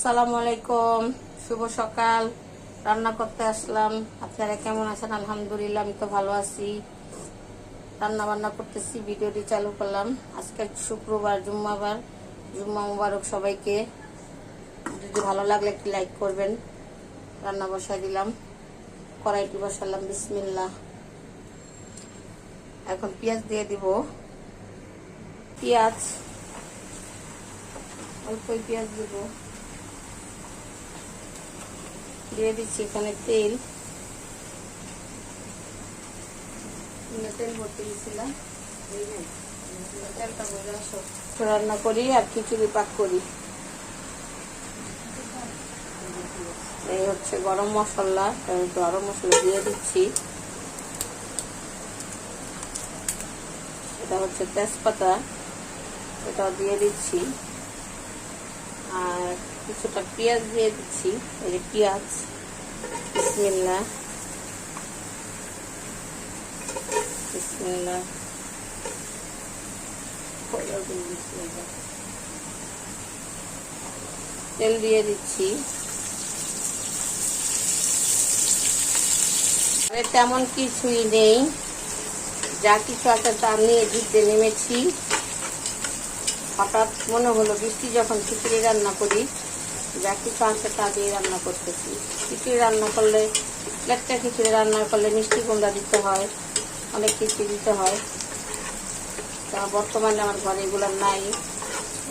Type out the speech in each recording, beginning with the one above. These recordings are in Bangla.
আসসালামু আলাইকুম, শুভ সকাল। রান্না করতে আসলাম। আপনারা কেমন আছেন? আলহামদুলিল্লাহ, আমি তো ভালো আছি। রান্না বান্না করতেছি, ভিডিওটি চালু করলাম। আজকে শুক্রবার, জুম্মাবার। জুম্মা মুবারক সবাইকে। যদি ভালো লাগলে একটি লাইক করবেন। রান্না বসাই দিলাম, কড়াইটি বসালাম। বিসমিল্লাহ। এখন পেঁয়াজ দিয়ে দিব। পেঁয়াজ অল্পই পেঁয়াজ দিব। দিয়ে দিচ্ছি এখানে তেল। তেল ভর্তি দিয়েছিলাম। তেলটা ভরে রান্না করি আর খিচুড়ি পাক করি। এই হচ্ছে গরম মশলা। গরম মশলা দিয়ে দিচ্ছি। এটা হচ্ছে তেজপাতা, এটাও দিয়ে দিচ্ছি। আর কিছুটা পেঁয়াজ দিয়ে দিচ্ছি। এই যে পেঁয়াজ। বিসমিল্লাহ বিসমিল্লাহ। তেল দিয়ে দিচ্ছি। তেমন কিছুই নেই, যা কিছু আছে তা নিয়ে দিতে নেমেছি। হঠাৎ মনে হলো বৃষ্টি যখন খিচুড়ি রান্না করি, যা কিছু আছে তা দিয়ে রান্না করতেছি। খিচুড়ি রান্না করলে, একটা খিচুড়ি রান্না করলে মিষ্টি কুমড়া দিতে হয়, অনেক কিছু দিতে হয়। তা বর্তমানে আমার ঘরে এগুলো নাই।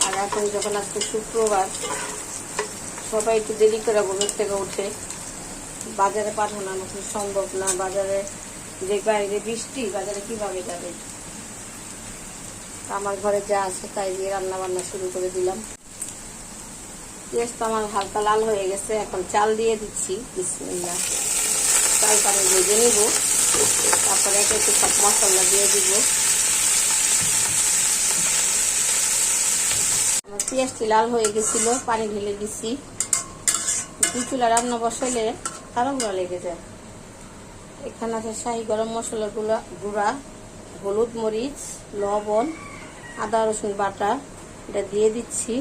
আর এখন যখন আজকে শুক্রবার, সবাই একটু দেরি করে ঘুমের থেকে উঠে, বাজারে পাঠানো আমাকে সম্ভব না। বাজারে যে বাইরে বৃষ্টি, বাজারে কিভাবে যাবে? আমার ঘরে যা আছে তাই দিয়ে রান্না বান্না শুরু করে দিলাম। পেঁয়াজটা আমার হালকা লাল হয়ে গেছে। এখন চাল দিয়ে দিচ্ছি। বিসমিল্লাহ। চালটা আমি ভেজে নিব, তারপরে একটু সব মশলা দিয়ে দিব। আমার পেঁয়াজটি লাল হয়ে গেছিল, পানি ঢেলে দিচ্ছি। দুই চুলা রান্না বসাইলে তাড়াহুড়া লেগে যায়। এখানে আছে শাহি গরম মশলা গুঁড়া, হলুদ, মরিচ, লবণ, আদা রসুন বাটা। এটা দিয়ে দিচ্ছি।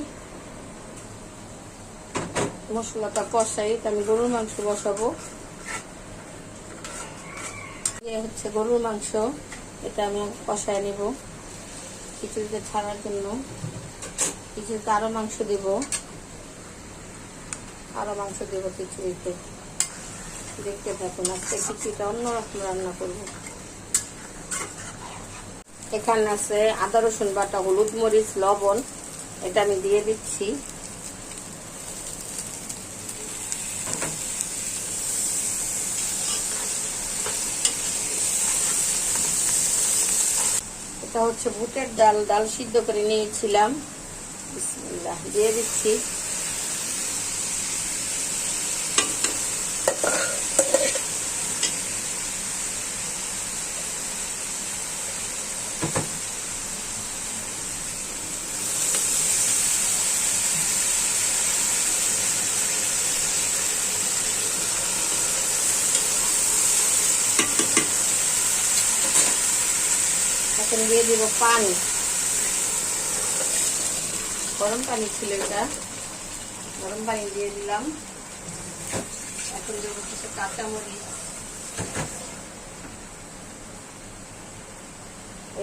মশলাটা কষাই, আমি গরুর মাংস বসাবো। হচ্ছে গরুর মাংস, এটা আমি কষায় নেব খিচুড়িতে ছাড়ার জন্য। খিচুড়িতে আরো মাংস দেব, খিচুড়িতে। দেখতে থাকুন, আজকে খিচুড়িটা অন্যরকম রান্না করবো। এখানে আছে আদা রসুন বাটা, হলুদ, মরিচ, লবণ। এটা আমি দিয়ে দিচ্ছি। এটা হচ্ছে বুটের ডাল, ডাল সিদ্ধ করে নিয়েছিলাম। বিসমিল্লাহ, দিয়ে দিচ্ছি। এখন দিয়ে দিব পানি। গরম পানি ছিল এটা, গরম পানি দিয়ে দিলাম। এখন দেব কিছু কাঁচামরিচ।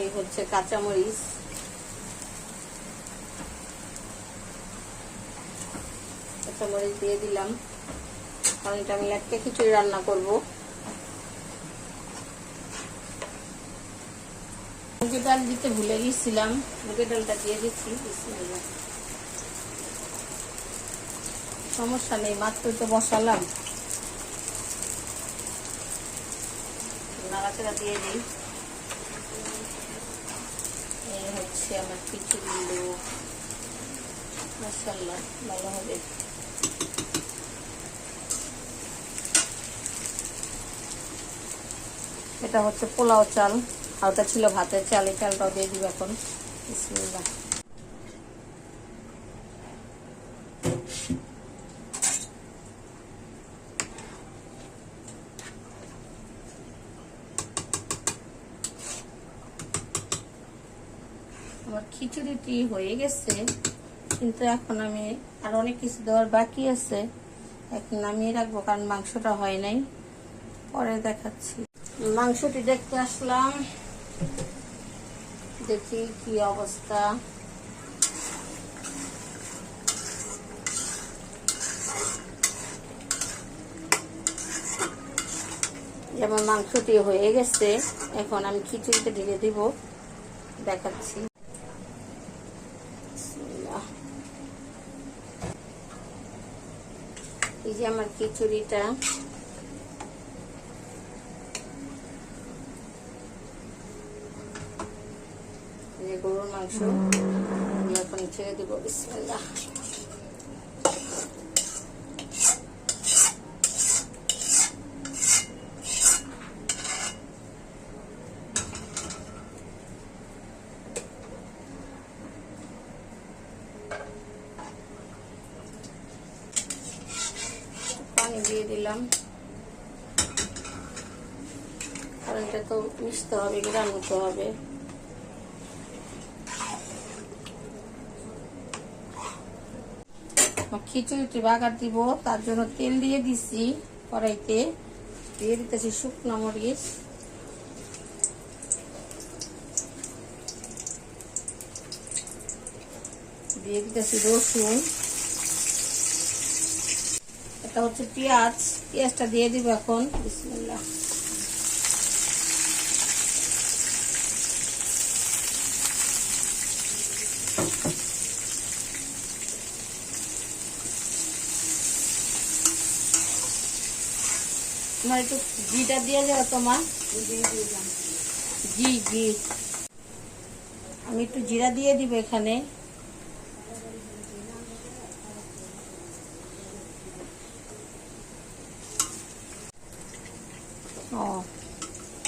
এই হচ্ছে কাঁচামরিচ। কাঁচামরিচ দিয়ে দিলাম, কারণ এটা আমি একটা খিচুড়ি রান্না করবো। মুগের ডাল দিতে ভুলে গেছিলাম, মুগের ডালটা দিয়ে দিচ্ছি। সমস্যা নেই, মাত্র তো বসালাম। নাড়াচাড়া দিয়ে দিই। এই হচ্ছে আমার খিচুড়ি লোক। মাশাআল্লাহ, ভালো হবে। এটা হচ্ছে পোলাও চাল, আর ওটা ছিল ভাতের চাল। এই চালটাও দিয়ে দিব এখন। বিসমিল্লাহ। আমার খিচুড়িটি হয়ে গেছে। কিন্তু এখন আমি আর অনেক কিছু দেওয়ার বাকি আছে, এখন নামিয়ে রাখবো কারণ মাংসটা হয় নাই, পরে দেখাচ্ছি। মাংসটি দেখতে আসলাম, দেখি কি অবস্থা। যেমন মাংসটি হয়ে গেছে, এখন আমি খিচুড়িতে ঢেলে দিব, দেখাচ্ছি। এই যে আমার খিচুড়িটা, গরুর মাংস এখন ছেড়ে দিব। বিসমিল্লাহ। পানি দিয়ে দিলাম, কারণ এটা তো মিশতে হবে, রান্নাতে হবে। খিচুড়িটি বাগার দিব, তার জন্য তেল দিয়ে দিছি কড়াইতে, দিয়ে দিতেছি শুকনো মরিচ, দিয়ে দিতেছি রসুন, এটা হচ্ছে পেঁয়াজ, পেঁয়াজটা দিয়ে দিব এখন। বিসমিল্লাহ। তোমার একটু ঘিটা দিয়ে যাও, তোমার ঘি আমি একটু জিরা দিয়ে দিব এখানে।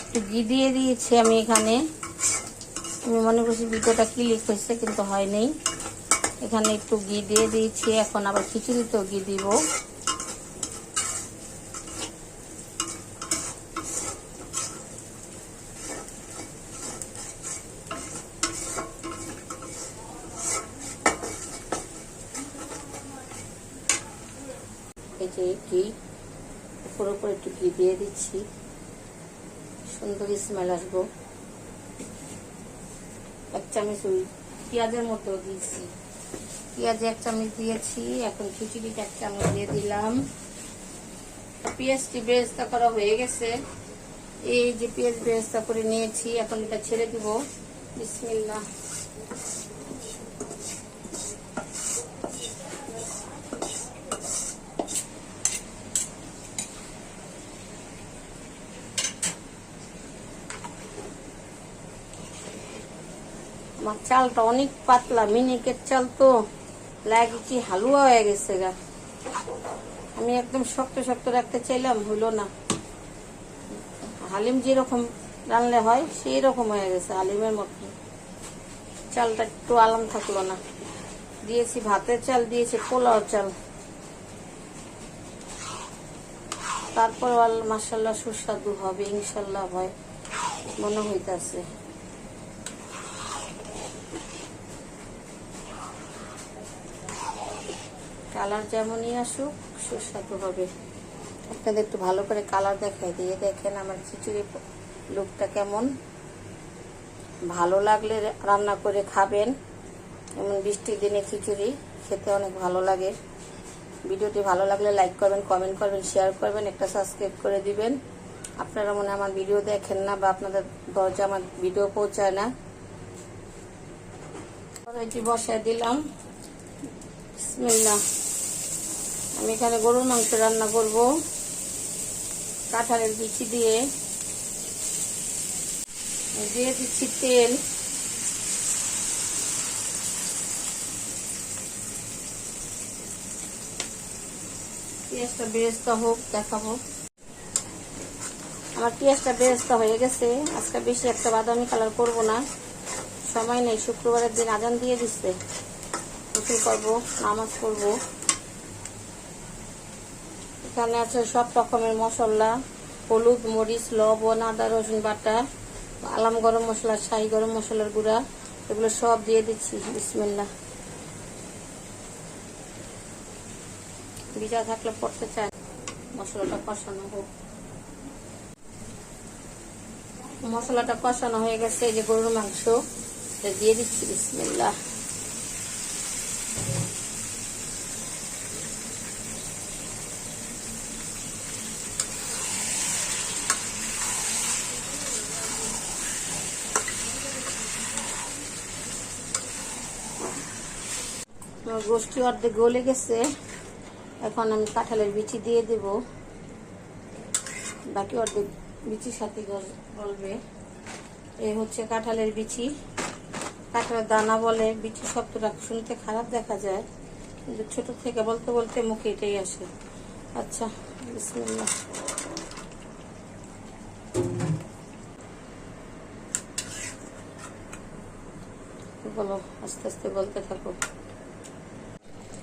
একটু ঘি দিয়ে দিয়েছি আমি এখানে। আমি মনে করছি ভিডিওটা ক্লিক হয়েছে, কিন্তু হয়নি। এখানে একটু ঘি দিয়ে দিয়েছি, এখন আবার খিচুড়িতেও ঘি দিব। এই যে ঘি উপর উপর একটু ঘি দিয়ে দিচ্ছি, সুন্দর স্মেল আসবো। এক চামচ ওই পেঁয়াজের মতো দিয়েছি, পেঁয়াজ এক চামচ দিয়েছি, এখন খিচুড়িটা এক চামচ দিয়ে দিলাম। পেঁয়াজটি বেরেস্তা করা হয়ে গেছে, এই যে পেঁয়াজ বেরেস্তা করে নিয়েছি, এখন এটা ছেড়ে দিব। বিসমিল্লাহ। আমার চালটা অনেক পাতলা, মিনিকেট চাল তো, লাগে কি হালুয়া হয়ে গেছে গা। আমি একদম শক্ত শক্ত রাখতে চাইলাম, হলো না। হালিম যেরকম রান্না হয় সেই রকম হয়ে গেছে, হালিমের মতো। চালটা একটু আলাম থাকলো না। দিয়েছি ভাতের চাল, দিয়েছি পোলাও চাল, তারপর মাশাআল্লাহ সুস্বাদু হবে ইনশাল্লাহ, হয় মনে হইতাছে। কালার যেমনই আসুক সুস্বাদু হবে। আপনাদের একটু ভালো করে কালার দেখাই দিয়ে দেখেন আমার খিচুড়ি লুকটা কেমন। ভালো লাগলে রান্না করে খাবেন, এমন বৃষ্টির দিনে খিচুড়ি খেতে অনেক ভালো লাগে। ভিডিওটি ভালো লাগলে লাইক করবেন, কমেন্ট করবেন, শেয়ার করবেন, একটা সাবস্ক্রাইব করে দিবেন। আপনারা মনে আমার ভিডিও দেখেন না, বা আপনাদের দরজা আমার ভিডিও পৌঁছায় না। কড়াইটি বসায় দিলাম। বিসমিল্লাহ। আমি এখানে গরুর মাংস রান্না করব কাঁঠালের বিচি দিয়ে। দিয়ে দিচ্ছি তেল, পেঁয়াজটা বেরেস্তা হোক, দেখাবো। আমার পেঁয়াজটা বেরেস্তা হয়ে গেছে। আজকে বেশি একটা বাদামি কালার করব না, সময় নেই। শুক্রবারের দিন আজান দিয়ে দিচ্ছে, গোসল করবো, নামাজ পড়বো। এখানে আছে সব রকমের মশলা, হলুদ, মরিচ, লবণ, আদা রসুন বাটা, আলাম গরম মশলা, শাহি গরম মশলার গুঁড়া, এগুলো সব দিয়ে দিচ্ছি। বিসমিল্লাহ। ভিজা থাকলে পড়তে চায়। মশলাটা কষানো হোক। মশলাটা কষানো হয়ে গেছে। এই যে গরুর মাংস দিয়ে দিচ্ছি। বিসমিল্লাহ। গোষ্ঠী অর্ধেক গলে গেছে। এখন আমি কাঁঠালের বিচি দিয়ে দেব। বাকি অর্ধেক বিচির সাথে গলবে। এই হচ্ছে কাঁঠালের বিচি। কাঁঠালের দানা বলে, বিচি শব্দটা শুনতে খারাপ দেখা যায়, কিন্তু ছোট থেকে বলতে বলতে মুখে এটাই আসে। আচ্ছা, বিসমিল্লাহ। বলো, আস্তে আস্তে বলতে থাকো।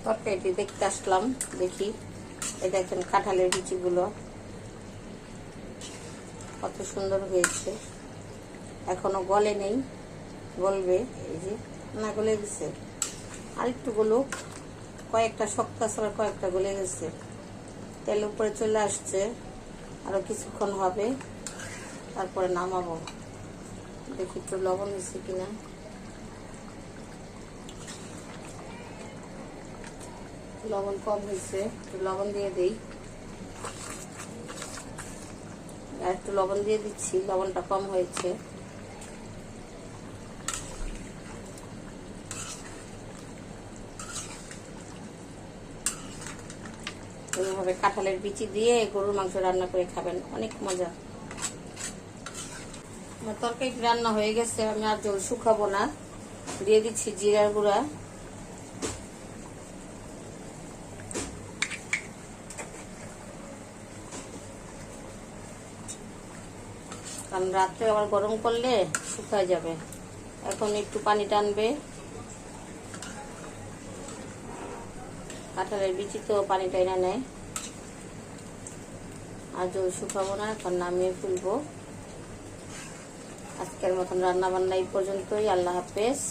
তরকারিটি দেখতে আসলাম, দেখি। এই দেখেন কাঁঠালের বিচিগুলো কত সুন্দর হয়েছে। এখনো গলে নেই, গলবে। এই যে না, গলে গেছে। আরেকটু গলুক। কয়েকটা শক্ত আছে, কয়েকটা গলে গেছে। তেল উপরে চলে আসছে। আরো কিছুক্ষণ হবে, তারপরে নামাবো। দেখি একটু লবণ দিচ্ছে কিনা। লবণ কম হয়েছে, একটু লবণ দিয়ে দিই। আর একটু লবণ দিয়ে দিচ্ছি, লবণটা কম হয়েছে। এইভাবে কাঁঠালের বিচি দিয়ে গরুর মাংস রান্না করে খাবেন, অনেক মজা। আমার তরকারি রান্না হয়ে গেছে, আমি আর জল শুকাবো না। দিয়ে দিচ্ছি জিরার গুঁড়া। কারণ রাত্রে আবার গরম করলে শুকায় যাবে। এখন একটু পানি টানবে। কাঁঠালের বিচি তো পানি টাইনা নেয়। আর জল শুকাবো না, এখন নামিয়ে ফেলবো। আজকের মতন রান্না বান্না এই পর্যন্তই। আল্লাহ হাফেজ।